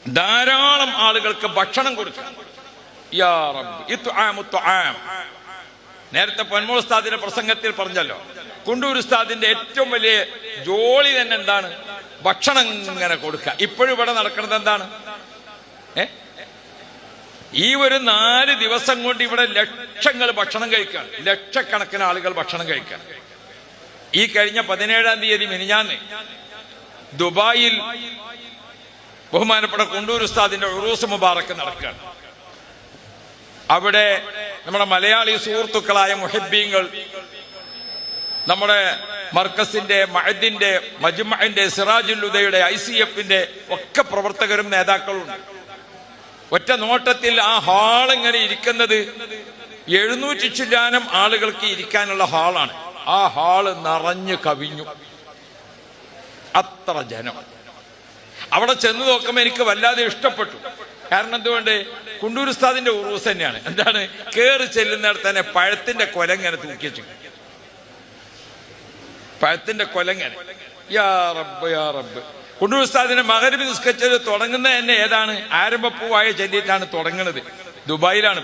ധാരാളം ആളുകൾക്ക് ഭക്ഷണം കൊടുക്കണം. യാ റബ്ബ് ഇത്ആമു തുആം. നേരത്തെ പൊന്മോൾ ഉസ്താദിന്റെ പ്രസംഗത്തിൽ പറഞ്ഞല്ലോ, കുണ്ടൂർ ഉസ്താദിന്റെ ഏറ്റവും വലിയ ജോലി തന്നെ എന്താണ്? ഭക്ഷണം ഇങ്ങനെ കൊടുക്കുക. ഇപ്പോഴും ഇവിടെ നടക്കുന്നത് എന്താണ്? ഈ ഒരു 4 ദിവസം കൊണ്ട് ഇവിടെ ലക്ഷങ്ങൾ ഭക്ഷണം കഴിക്കുക, ലക്ഷക്കണക്കിന് ആളുകൾ ഭക്ഷണം കഴിക്കുക. ഈ കഴിഞ്ഞ 17-ാം തീയതി മിനിഞ്ഞാന്ന് ദുബായിൽ ബഹുമാനപ്പെട്ട കുണ്ടൂർ ഉസ്താദിന്റെ ഉറൂസ് മുബാറക്ക് നടക്കുകയാണ്. അവിടെ നമ്മുടെ മലയാളി സുഹൃത്തുക്കളായ മുഹിബ്ബീങ്ങൾ, നമ്മുടെ മർക്കസിന്റെ, മഅദിന്റെ, മജ്മഅന്റെ, സിറാജുൽ ഹുദയുടെ, ICF-ന്റെ ഒക്കെ പ്രവർത്തകരും നേതാക്കളും ഉണ്ട്. ഒറ്റ നോട്ടത്തിൽ ആ ഹാൾ ഇങ്ങനെ ഇരിക്കുന്നത് 700 ചില്ലാനം ആളുകൾക്ക് ഇരിക്കാനുള്ള ഹാളാണ്. ആ ഹാള് നിറഞ്ഞു കവിഞ്ഞു, അത്ര ജനം. അവിടെ ചെന്ന് നോക്കുമ്പോൾ എനിക്ക് വല്ലാതെ ഇഷ്ടപ്പെട്ടു. കാരണം എന്തുകൊണ്ട്? കുണ്ടൂർ ഉസ്താദിന്റെ ഉറൂസ് തന്നെയാണ്. എന്താണ്? കേറി ചെല്ലുന്നിടത്ത് തന്നെ പഴത്തിന്റെ കൊലങ്ങനെ തൂക്കി വെച്ചു. പഴത്തിന്റെ കൊലങ്ങനെ. യാ റബ്ബ് യാ റബ്ബ്. കുണ്ടൂർ ഉസ്താദിന്റെ മഗ്‌രിബ് നിസ്കരിച്ചത് തുടങ്ങുന്നത് തന്നെ ഏതാണ്? ആരംഭപ്പൂവായ ചൊല്ലിയിട്ടാണ് തുടങ്ങുന്നത്. ദുബായിലാണ്.